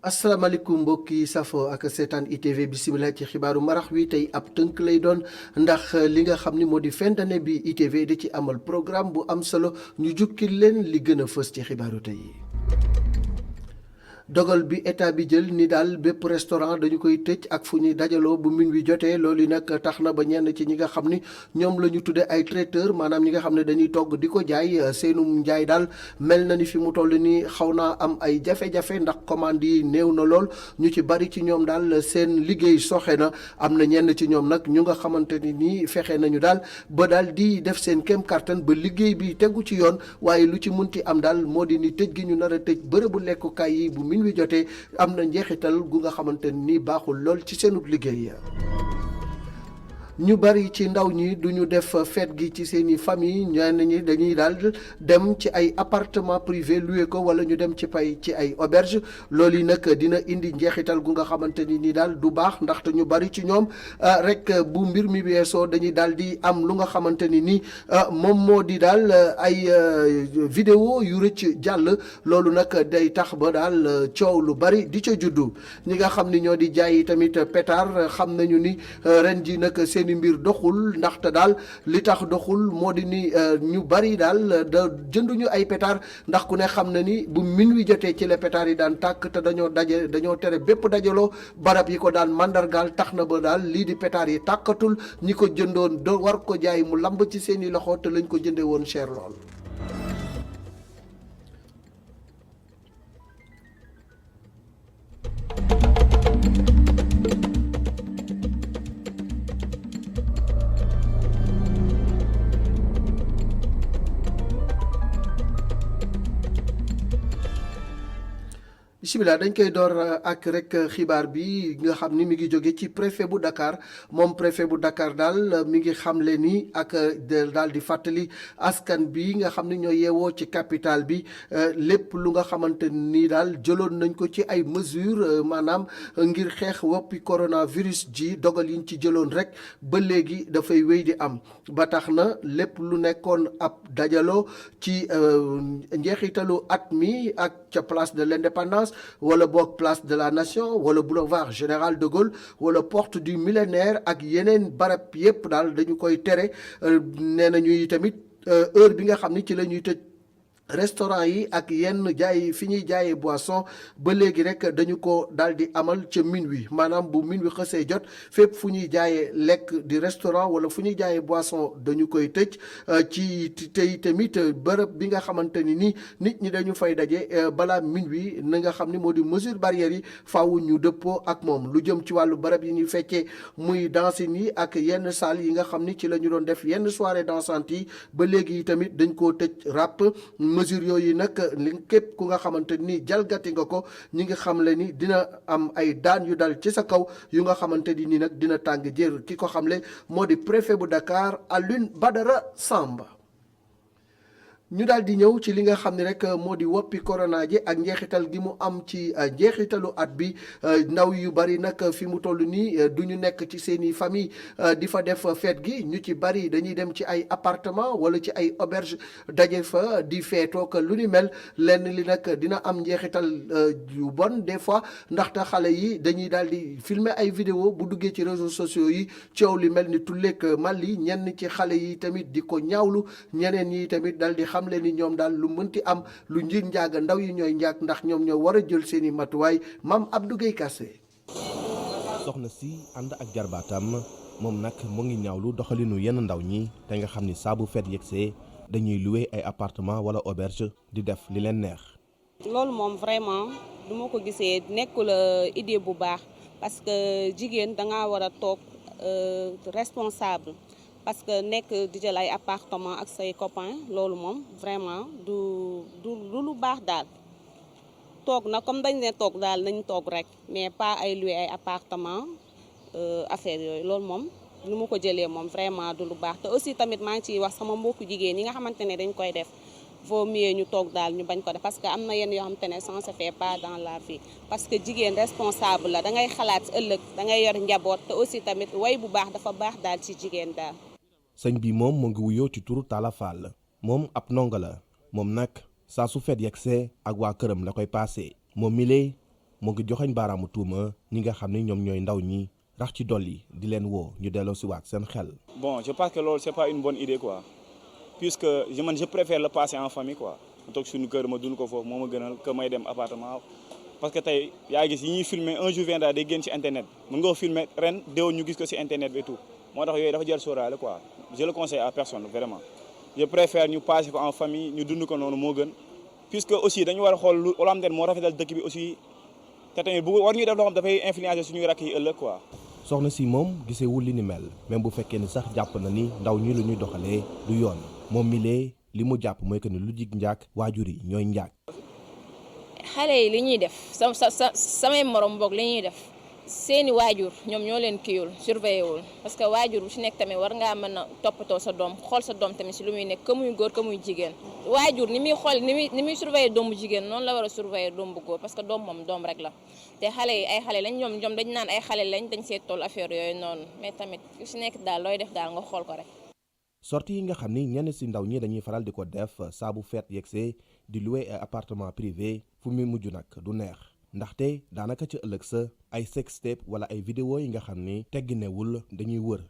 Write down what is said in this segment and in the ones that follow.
asalaamaaleykum mbokk yi safo ak seetaan ITV bisimilah ci xibaaru marax wi tey ab tënk lay doon ndax li nga xam ni moo di fin d'année bi ITV da ci amal programme bu am solo ñu jukki leen li gën a fës ci xibaaru tey yi. dogal bi état bi jël ni daal bépp restaurant dañu koy tëj ak fu ñuy dajaloo bu minuit jotee loolu nag tax na ba ñenn ci ñi nga xam ni ñoom la ñu tudde ay traiteur maanaam ñi nga xam ne dañuy togg di ko jaay seenum njaay daal mel na ni fi mu toll ni xaw naa am ay jafe-jafe ndax commande yi néew na lool ñu ci bari ci ñoom daal seen liggéey soxe na am na ñenn ci ñoom nag ñu nga xamante ni nii fexe nañu daal ba daal di def seen kem kattan ba liggéey bi tegu ci yoon waaye lu ci munti am daal moo di ni tëj gi ñu nar a tëj bërëbu lekkukaay yi bu wi jotee am na njeexital gu nga xamante ni baaxul lool ci seenub liggéey. ñu bari ci ndaw ñi duñu def fête gi ci seeni famille ñenn ñi dañuy daal dem ci ay appartement privé loué ko wala ñu dem ci ay auberge loolu yi nag dina indi njeexital gu nga xamante ni daal du baax ndaxte ñu bari ci ñoom rek bu mbir mi weesoo dañuy daal di am lu nga xamante ni moom moo di daal ay vidéo yu rëcc jàll loolu nag day tax ba daal coow lu bari di ca juddu ñi nga xam ni ñoo di jaay tamit pétard xam nañu ni ren ji nag seen mbir doxul ndaxte daal li tax doxul moo di ni ñu bari daal jënduñu ay pétard ndax ku ne xam na ni bu minuit jotee ci la pétard yi daan tàkk te dañoo tere bépp dajaloo barab yi ko daan mandargaal tax na ba daal lii di pétard yi tàkkatul ñi ko jëndoon war ko jaay mu lamb ci seeni loxo te lañ ko jëndee woon cher lool. bisimilah dañ koy door ak rek xibaar bi nga xam ni mi ngi jóge ci préfet bu Dakar moom préfet bu Dakar daal mi ngi xamle ni ak daal di fàttali askan bi nga xam ni ñoo yeewoo ci capitale bi lépp lu nga xamante ni daal jëloon nañ ko ci ay mesures maanaam ngir xeex woppi coronavirus ji dogal yiñ ci jëloon rek ba léegi dafay wéy di am ba tax na lépp lu nekkoon ab dajaloo ci njeexitalu at mi ak ca place de l'Indépendance wala boog place de la nation wala boulevard général de Gaulle wala porte du millénaire ak yeneen barab yépp daal dañu koy tere nee nañu tamit heure bi nga xam ni ci la ñuy tëj restaurant yi ak yenn jaay fi ñuy jaayee boisson ba léegi rek dañu ko daal di amal ca minuit maanaam bu minuit xësee jot fépp fu ñuy jaayee lekk di restaurant wala fu ñuy jaayee boisson dañu koy tëj ci tey tamit bërëb bi nga xamante ni nit ñi dañu fay daje balaa minuit na nga xam ni moo di mesure barrière yi faaw ñu dëppoo ak moom lu jëm ci wàllu bërëb yi ñuy feccee muy dancing yi ak yenn salle yi nga xam ni ci la ñu doon def yenn soirée dansante yi ba léegi tamit dañ koo tëj ràpp mesure yooyu nag li képp ku nga xamante ni jalgati nga ko ñi ngi xamle ni dina am ay daan yu dal ci sa kaw yu nga xamante ni nag dina tàng jër ki ko xamle moo di préfet bu Dakar Alioune Badara Samba. ñu daal di ñëw ci li nga xam ne rek moo di woppi corona ji ak njeexital gi mu am ci njeexitalu at bi ndaw yu bari nag fi mu toll nii du ñu nekk ci seeni famille di fa def fête gi ñu ci bari dañuy dem ci ay appartement wala ci ay auberge daje fa di feetoo ko lu ni mel lenn li nag dina am njeexital yu bon des fois ndaxte xale yi dañuy daal di filmer ay vidéo bu duggee ci réseaux sociaux yi coow li mel ni tulleeg mal yi ñenn ci xale yi tamit di ko ñaawlu ñeneen yi tamit daal di xam leen ni ñoom daal lu mënti am lu njiit njaaga ndaw yi ñooy njaag ndax ñoom ñoo war a jël seeni matuwaay maam Abdou Guèye Kassé. soxna si ànd ak jarbaatam moom nag mu ngi ñaawlu doxalinu yenn ndaw ñi te nga xam ni saa bu feet yegsee dañuy louer ay appartement wala auberge di def li leen neex. loolu moom vraiment du ma ko gisee nekkul idée bu baax parce que jigéen dangaa war a toog responsable. parce que nekk di jël ay appartement ak say copains loolu moom vraiment du lu baax daal toog na comme dañ ne toog daal nañ toog rek mais pas ay louer ay appartement affaire yooyu loolu moom nu ma ko jëlee moom vraiment du lu baax te aussi tamit maa ngi ciy wax sama mbokku jigéen ñi nga xamante ne dañ koy def vaut mieux ñu toog daal ñu bañ ko def parce que am na yenn yoo xamante ne ça ne se fait pas dans la vie parce que jigéen responsable la da ngay xalaat ëllëg da ngay yor njaboot te aussi tamit way bu baax dafa baax daal ci jigéen daal. sëñ bi moom mu ngi wuyoo ci turu Talla Fall moom ab ndongo la moom nag saa su fet yegsee ak waa këram la koy paase moom mi mu ngi joxoñ baaraamu tuuma ñi nga xam ne ñoom ñooy ndaw ñi rax ci dolli di leen woo ñu delloo si waat seen xel. Bon, je pense que loolu c'est pas une bonne idée quoi puisque je préfère le passer en famille quoi ma toog suñu kër ma dund ko foofu moo ma gënal que may dem appartement parce que tey yaa gis yi ñuy filmer un jour viendra day génn ci internet mën nga ko filmer ren déwén ñu gis ko ci internet bi et tout moo tax yooyu dafa jar sóoraale quoi je le conseille à personne vraiment je préfère ñu passer ko en famille ñu dund ko noonu moo gën puisque aussi dañu war a xool lu xam ne moo rafetal dëkk bi aussi te tamit bu war ñuy def loo xam dafay influencer suñuy rakk yi ëllëg quoi. soxna si moom gisewul li ni mel même bu fekkee ni sax jàpp na ni ndaw ñi lu ñuy doxalee du yoon moom mi li mu jàpp mooy que ni lu jig njaag waajur yi ñooy njaag. xale yi li ñuy def samay morom boog li ñuy def seeni waajur ñoom ñoo leen kiyul surveillé wul parce que waajur bu ci nekk tamit war ngaa mën a toppatoo sa doom xool sa doom tamit ci lu muy nekk que muy góor que muy jigéen waajur ni muy xool ni muy surveillé doom bu jigéen noonu la war a surveillé doom bu góor parce que doom moom doom rek la te xale yi ay xale lañ ñoom dañ naan ay xale lañ dañ see toll affaire yooyu noonu mais tamit ku ci nekk daal looy def daal nga xool ko rek. sortie yi nga xam ni ñenn ci ndaw ñi dañuy faral di ko def saa bu feet yegsee di louer ay appartement privé fu mu mujj nag du neex ndaxte daanaka ci ëllëg sa ay sextape wala ay vidéo yi nga xam ni tegginewul dañuy wër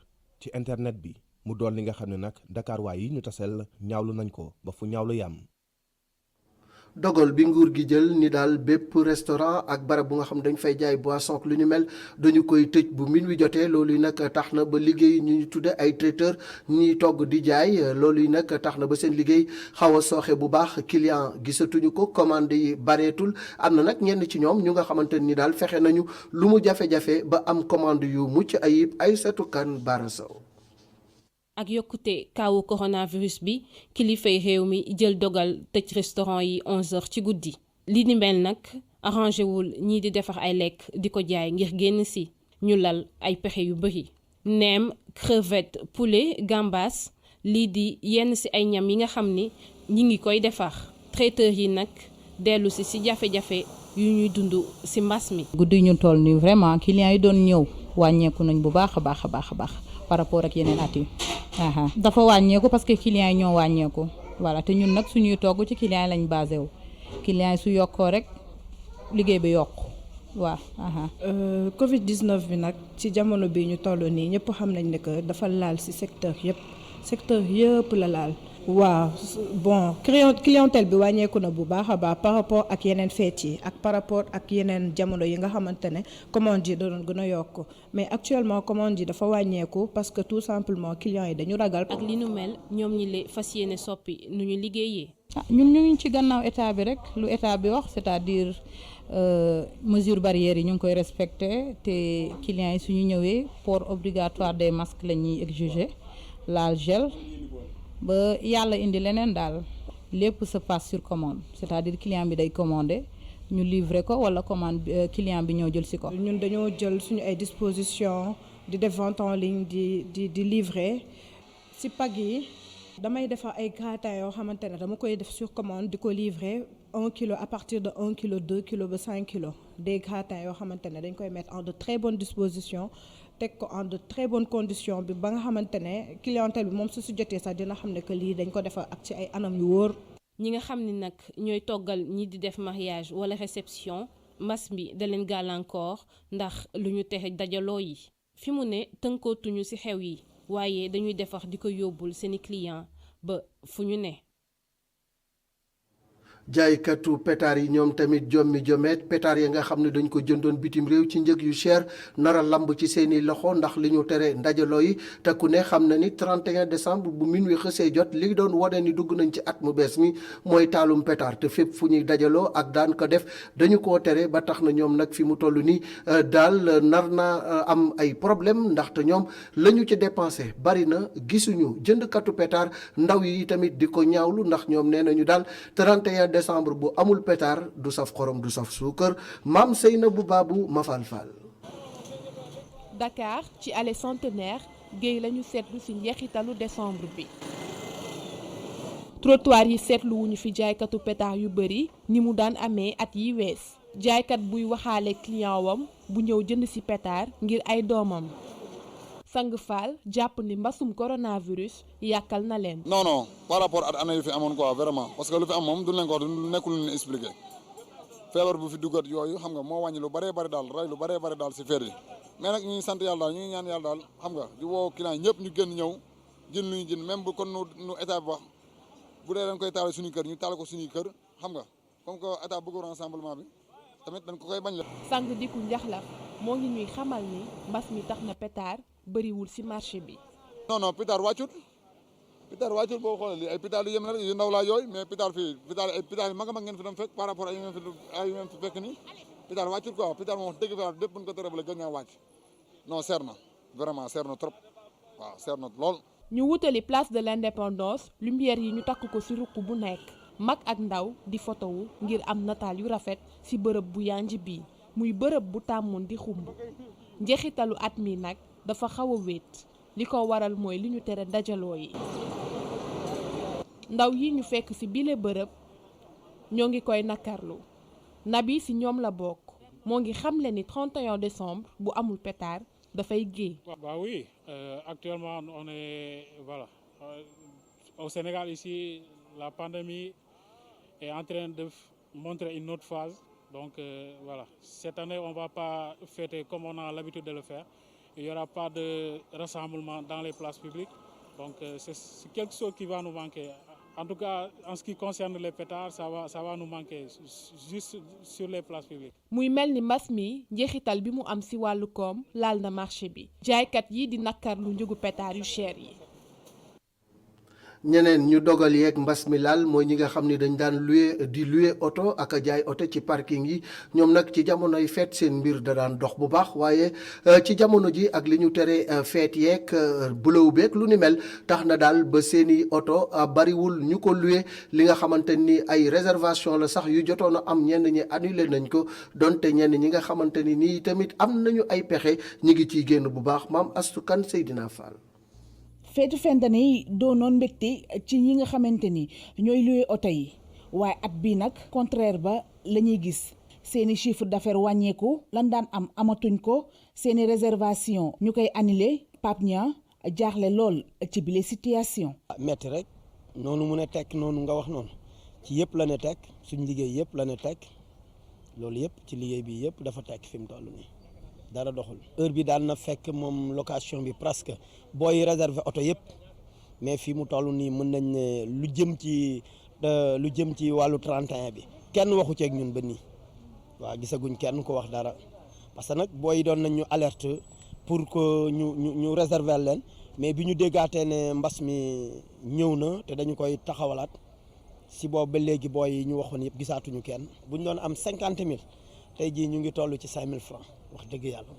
ci internet bi mu doon li nga xam ne nag Dakar waay yi ñu tasel ñaawlu nañ ko ba fu ñaawlu yam. dogal bi nguur gi jël ni daal bépp restaurant ak barab bu nga xam dañ fay jaay boisson ak lu ñu mel dañu koy tëj bu minuit jotee loolu yi nag tax na ba liggéey ñu tudde ay traiteur ñuy togg di jaay loolu yi nag tax na ba seen liggéey xaw a sooxe bu baax client gisatuñu ko commande yi bareetul am na nag ñenn ci ñoom ñu nga xamante ni daal fexe nañu lu mu jafe-jafe ba am commande yu mucc ayib Aïssatou Kane Bara Sow. ak yokkute kaawu coronavirus bi kilifay réew mi jël dogal tëj restaurant yi 11h ci guddi li ni mel nag arrangé wul ñii di defar ay lekk di ko jaay ngir génn si ñu lal ay pexe yu bëri neem crevette poulet gambas lii di yenn si ay ñam yi nga xam ni ñi ngi koy defar traiteur yi nag dellu si jafe-jafe yu ñuy dund si mbas mi. guddi ñu toll nii vraiment clients yi doon ñëw wàññeeku nañ bu baax a baax par rapport ak yeneen at yi dafa wàññeeku parce que clients yi ñoo wàññeeku voilà te ñun nag suñuy togg ci clients yi lañ basé wu clients yi su yokkoo rek liggéey bi yokku waaw. Covid 19 bi nag ci jamono bi ñu toll nii ñëpp xam nañ ne que dafa laal ci secteur yëpp la laal. waaw bon clientèle bi wàññeeku na bu baax a baax par rapport ak yeneen fête yi ak par rapport ak yeneen jamono yi nga xamante ne commande yi da doon gën a yokk mais actuellement commande yi dafa wàññeeku parce que tout simplement clients yi dañu ragal. ak li nu mel ñoom ñi le fas yéene soppi nu ñu liggéeyee. ñun ñu ngi ci gannaaw état bi rek lu état bi wax c'est-à-dire mesures barrières yi ñu ngi koy respecté te clients yi suñu ñëwee port obligatoire des masques la ñuy exiger laal gel. ba yàlla indi leneen daal lépp se passe sur commande c'est-à-dire client bi day commander ñu livrer ko wala commande client bi ñëw jël si ko. ñun dañoo jël suñu ay dispositions di def vente en ligne di livrer si pag yi damay defar ay gratin yoo xamante ne dama koy def sur commande di ko livrer 1 kilo à partir de 1 kilo 2 kilos ba 5 kilos des gratins yoo xamante ne dañ koy mettre en de très bonnes dispositions. teg ko en de très bonnes conditions bi ba nga xamante ne clientèle bi moom su jotee sax dina xam ne que lii dañ ko defar ak ci ay anam yu wóor. ñi nga xam ni nag ñooy toggal ñi di def mariage wala réception mas bi da leen gàllankoor ndax lu ñu tere dajaloo yi fi mu ne tënkootuñu ci xew yi waaye dañuy defar di ko yóbbul seeni client ba fu ñu ne. jaaykatu pétard yi ñoom tamit jommi jomeet pétard yi nga xam ne dañ ko jëndoon bitim réew ci njëg yu cher nara lamb ci seeni loxo ndax li ñu tere ndajaloo yi te ku ne xam na ni 31 décembre bu minuit xësee jot li doon wane ni dugg nañ ci at mu bees mi mooy taalum pétard te fépp fu ñuy dajaloo ak daan ko def dañu koo tere ba tax na ñoom nag fi mu toll nii daal nar naa am ay problème ndaxte ñoom la ñu ci dépensé bari na gisuñu jëndkatu pétard ndaw yi tamit di ko ñaawlu ndax ñoom nee nañu daal 31 décembre bu amul pétard du saf xorom du saf suukar maam Seynabou Babou Mafal Fall. Dakar ci allée Centenaire géey lañu seetlu ci njeexitalu décembre bi trottoir yi seetlu wuñu fi jaaykatu pétard yu bëri ni mu daan amee at yi wees jaaykat buy waxaale client wam bu ñëw jënd ci pétard ngir ay doomam Sang Fall jàpp ni mbasum coronavirus yàkkal na leen. non par rapport ak année yu fi amoon quoi vraiment parce que lu fi am moom du leen ko wax du nekkul lu leen expliqué feebar bu fi duggat yooyu xam nga moo wàññi lu bëree bëri daal rey lu bëree bëri daal si feer yi mais nag ñu ngi sant yàlla daal ñu ngi ñaan yàlla daal xam nga di woo client yi ñëpp ñu gën ñëw jën lu ñu jën même bu kon nu état bi wax bu dee dañ koy taal suñuy kër ñu taal ko suñuy kër xam nga comme que état bëgg rassemblement bi tamit dañ ko koy bañ la. Sang Diku Njaxlaf moo ngi ñuy xamal ni mbas mi tax na pétard bëriwul ci marché bi. non pétard wàccut boo xoolee lii ay pétard yu yem na yu ndaw laa yooyu mais pétard fii pétard ay pétard yu mag a mag ngeen fi doon fekk par rapport ay ngeen fi fekk nii pétard wàccut quoi pétard moom wax dëgg fa lépp buñ ko tere ba la gën ñaa wàcc non seer na vraiment seer na trop waaw seer na lool. ñu wutali place de l'indépendance lumière yi ñu takk ko ci ruq bu nekk mag ak ndaw di fotowu ngir am nataal yu rafet ci bërëb bu yanj bi muy bërëb bu tàmmoon di xumb njeexitalu at mi nag dafa xaw a wéet li ko waral mooy li ñu tere dajaloo yi ndaw yi ñu fekk ci bile bërëb ñoo ngi koy nakarlu Nabi ci ñoom la bokk moo ngi xamle ni 31 décembre bu amul pétard dafay géey. Bah oui, actuellement on est voilà au Sénégal ici la pandémie est en train de montrer une autre phase donc voilà cette année on va pas fêter comme on a l'habitude de le faire. Il n'y aura pas de rassemblement dans les places publiques. Donc c'est quelque chose qui va nous manquer. En tout cas, en ce qui concerne les pétards, ça va nous manquer juste sur les places publiques. muy mel ni mbas mi njeexital bi mu am ci wàllu koom laal na marché bi jaaykat yi di nakkarlu njëgu pétard yu cher yi. ñeneen ñu dogal yeeg mbas mi laal mooy ñi nga xam ni dañ daan louer oto ak a jaay oto ci parking yi ñoom nag ci jamonoy feet seen mbir da daan dox bu baax waaye ci jamono ji ak li ñu tere feet yeeg bulew beeg lu ni mel tax na daal ba seeni oto bariwul ñu ko louer li nga xamante ni ay réservation la sax yu jotoon a am ñenn ñi annulé nañ ko donte ñenn ñi nga xamante ni nii tamit am nañu ay pexe ñi ngi ciy génn bu baax Maam Astu Kan Seydina Fall. feetu fin d'année yi doonoon mbégte ci ñi nga xamante ni ñooy luwe oto yi waaye at bii nag contraire ba la ñuy gis seeni chiffre d'affaires wàññeeku lan daan am amatuñ ko seeni réservation ñu koy annulé Pape Niang jaaxle lool ci bile situation. metti rek noonu mu ne tekk noonu nga wax noonu ci yëpp la ne tekk suñ liggéey yëpp la ne tekk loolu yëpp ci liggéey bi yëpp dafa tekk fi mu toll nii. dara doxul heure bi daan na fekk moom location bi presque booy réserver oto yëpp mais fii mu toll nii mën nañ ne lu jëm ci wàllu 31 bi kenn waxu ceeg ñun ba nii waaw gisaguñ kenn ko wax dara parce que nag booy doon nañ ñu alerte pour que ñu réserver leen mais bi ñu déggaatee ne mbas mi ñëw na te dañu koy taxawalaat si boobu ba léegi booy yi ñu waxoon yëpp gisaatuñu kenn bu ñu doon am 50 000 tey jii ñu ngi toll ci 5 000 francs wax dëgg yàlla.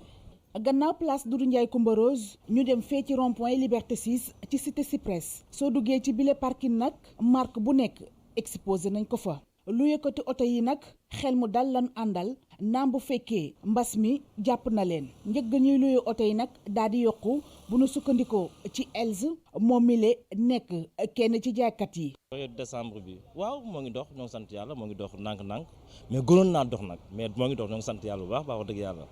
gannaaw place Doudou Ndiaye Coumba Rose ñu dem fee ci rond-point Liberté 6 ci cité Cyprès soo duggee ci bile parking nag marque bu nekk exposé nañ ko fa lu yëkkati oto yi nag xel mu dal lan àndal naam bu fekkee mbas mi jàpp na leen njëgg ñuy luye oto yi nag daal di yokku bu nu sukkandikoo ci Elz moom mi le nekk kenn ci jaaykat yi. période décembre bi waaw moo ngi dox ñoo ngi sant yàlla moo ngi dox ndànk-ndànk mais gënoon naa dox nag mais moo ngi dox ñoo ngi sant yàlla bu baax wax dëgg yàlla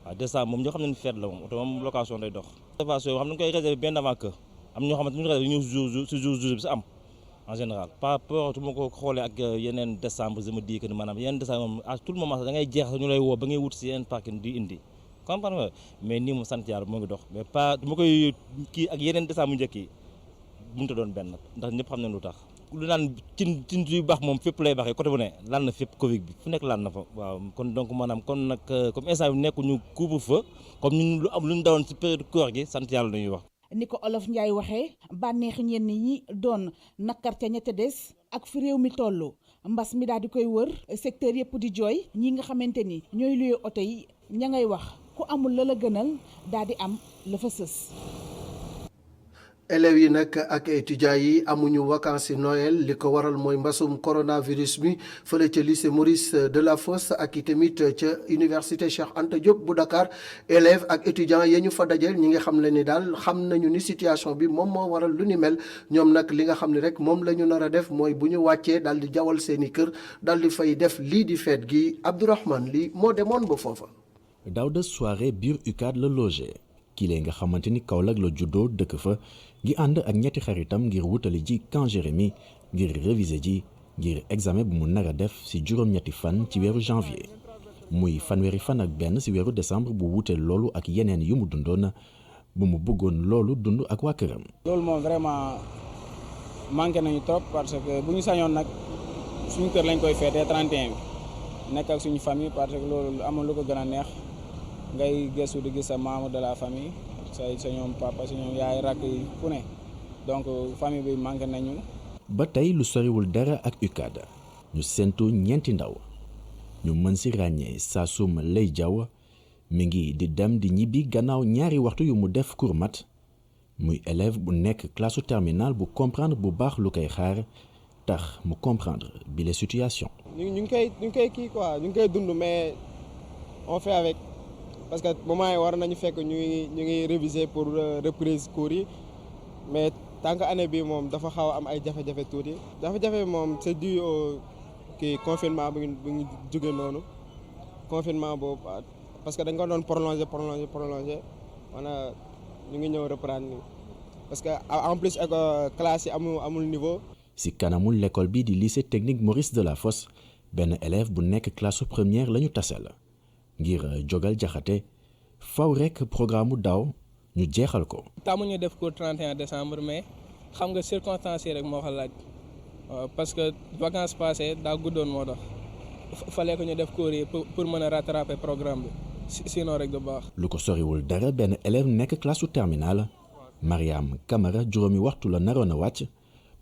waaw décembre moom ñoo xam ne feet la moom oto moom location day dox. réservation yoo xam ne dañu koy réserver bien avant que am ñoo xamante ni ñu réserver ñëw jour bi si am en général par rapport su ma ko xoolee ak yeneen décembre je me dis que ni maanaam yeneen décembre moom à tout le moment sax da ngay jeex ñu lay woo ba ngay wut si yeneen parking di indi comprendre nga mais nii moom sant yàlla moo ngi dox mais pas du ma koy kii ak yeneen décembre njëkk yi mënut a doon benn ndax ñëpp xam nañ lu tax lu naan cin yu baax moom fépp lay baaxee côté bu ne laal na fépp Covid bi fu nekk laal na fa waaw kon donc maanaam kon nag comme instant bi nekkuñu couvre-feu comme ñun lu am lu ñu dawoon si période koor gi sant yàlla lañuy wax. ni ko Olof Ndiaye waxee bànneex ñenn ñi doon nakkar ca ñette des ak fi réew mi toll mbas mi daal di koy wër secteur yëpp di jooy ñi nga xamante ni ñooy luye oto yi ña ngay wax ku amul la la gënal daal di am la fa sës. élèves yi nag ak étudiants yi amuñu vacances Noël li ko waral mooy mbasum coronavirus bi fële ca lycée Maurice Delafosse ak i tamit ca université Cheikh Anta Diop bu Dakar élèves ak étudiants ya ñu fa dajeel ñi nga xam le ni daal xam nañu ni situation bi moom moo waral lu ni mel ñoom nag li nga xam ne rek moom la ñu nar a def mooy bu ñu wàccee daal di jawal seeni kër daal di fay def lii di feet gi Abdourahmane lii moo demoon ba foofa. Daouda Soirée biir UCAD la logé kii nga xamante ni Kaolack la juddoo dëkk fa ngi ànd ak ñetti xaritam ngir wutali ji camp Jérémy ngir réviser ji ngir examen bu mu nar a def ci juróom-ñetti fan ci weeru janvier muy fanweeri fan ak benn ci weeru décembre bu wute loolu ak yeneen yu mu dundoon bu mu bëggoon loolu dund ak waa këram. loolu moom vraiment manqué nañu trop parce que bu ñu sañoon nag suñu kër lañ koy feetee 31 bi nekk ak suñu famille parce que loolu amul lu ko gën a neex ngay gëstu di gis sa membre de la famille. sa ñoom papa sa ñoom yaay rakk yi fu ne donc famille bi manqué nañu. ba tey lu soriwul dara ak UCAD ñu séntu ñeenti ndaw ñu mën si ràññee Sassoum Lay Diaw mi ngi di dem di ñibbi gannaaw ñaari waxtu yu mu def cours mat muy élève bu nekk classe terminale bu comprendre bu baax lu koy xaar tax mu comprendre bi les situations. ñu ngi koy kii quoi ñu ngi koy dund mais on fait avec. parce que moment yi war nañu fekk ñu ngi réviser pour reprise cours yi mais tant que année bi moom dafa xaw a am ay jafe-jafe tuuti jafe-jafe moom c'est dû au confinement bu ñu jóge noonu confinement boobu parce que dañ ko doon prolonger maanaam ñu ngi ñëw reprendre parce que en plus classe yi amul niveau. si kanamul l'école bi di lycée technique Maurice Delafosse benn élève bu nekk classe première la ñu taseel ngir jogal jaxate faw rek programme daaw ñu jeexal ko. tàmmuñu def cours 31 décembre mais xam nga circonstances yi rek moo ko laaj parce que vacances passées daa guddoon moo tax fallait que ñu def cours yi pour mën a rattraper programme bi sinon rek du baax. lu ko soriwul dara benn élève nekk classe terminale Mariam Camara juróomi waxtu la naroon a wàcc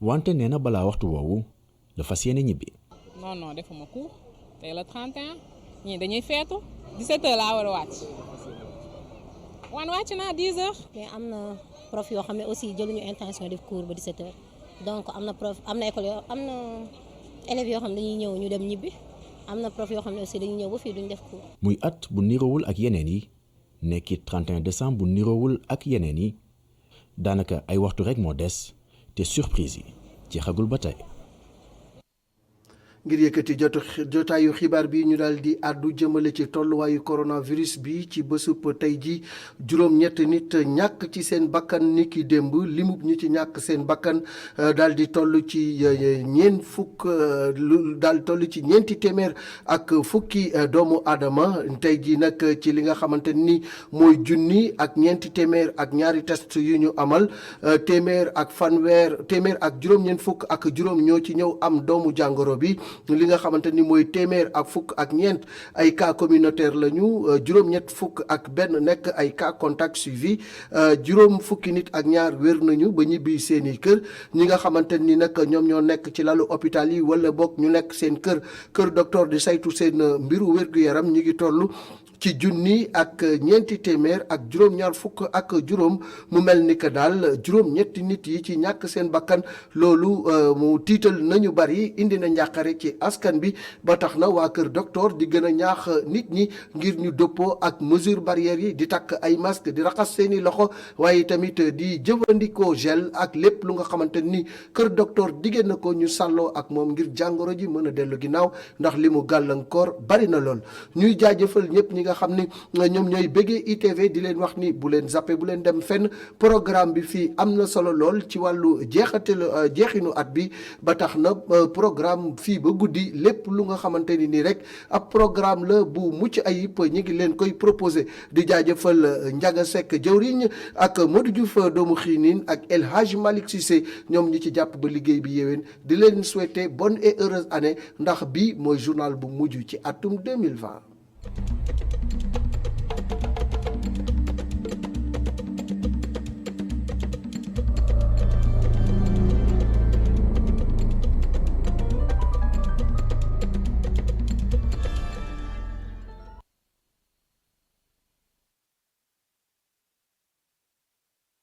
wante nee na balaa waxtu woowu la fas yéene ñibbi. non defuma cours tey la 31 ñii dañuy feetu 17h laa war a wàcc. wan wàcc naa 10h. mais am na prof yoo xam ne aussi jëluñu intention def cours ba 17h donc am na école yoo am na élèves yoo xam ne dañuy ñëw ñu dem ñibbi am na prof yoo xam ne aussi dañuy ñëw ba fii duñ def cours. muy at bu niroowul ak yeneen yi nekkit 31 décembre bu niroowul ak yeneen yi daanaka ay waxtu rek moo des te surprise yi ci xagul ba tey. ngir yëkkati jotaayu xibaar bi ñu daal di àddu jëmale ci tolluwaayu coronavirus bi ci bésub tey ji juróom-ñett nit ñàkk ci seen bakkan ni ki démb limub ñi ci ñàkk seen bakkan daal di toll ci ñeenti téeméer ak fukki doomu aadama tey ji nag ci li nga xamante ni mooy junni ak ñeenti téeméer ak ñaari test yu ñu amal téeméer ak juróom-ñeent fukk ak juróom ñoo ci ñëw am doomu jàngoro bi. li nga xamante ni mooy téeméer ak fukk ak ñeent ay cas communautaire lañu juróom-ñett fukk ak benn nekk ay cas contact suivi juróom fukki nit ak ñaar wér nañu ba ñibbi seeni kër ñi nga xamante ni nag ñoom ñoo nekk ci lalu hôpital yi wala bokk ñu nekk seen kër docteur di saytu seen mbiru wér-gu-yaram ñi ngi toll ci junni ak ñeenti téeméer ak juróom-ñaar fukk ak juróom mu mel ni que daal juróom-ñetti nit yi ci ñàkk seen bakkan loolu mu tiital nañu bari indi na njàqare ci askan bi ba tax na waa kër docteur di gën a ñaax nit ñi ngir ñu dëppoo ak mesure barrières yi di takk ay masque di raxas seeni loxo waaye tamit di jëfandikoo gel ak lépp lu nga xamante ni kër docteur diggée na ko ñu sàlloo ak moom ngir jàngoro ji mën a dellu ginnaaw ndax li mu gàllankoor bari na lool ñuy jaajëfal ñëpp ñi nga xam ni ñoom ñooy bëggee ITV di leen wax ni bu leen zappé bu leen dem fenn programme bi fii am na solo lool ci wàllu jeexinu at bi ba tax na programme fii ba guddi lépp lu nga xamante ni nii rek ab programme la bu mucc ayib ñi ngi leen koy proposé di jaajëfal Ndiaga Seck jëwriñ ak Modou Diouf doomu xiinin ak El Hadj Malick Cissé ñoom ñi ci jàpp ba liggéey bi yéwén di leen souhaiter bonne et heureuse année ndax bi mooy journal bu mujj ci atum 2020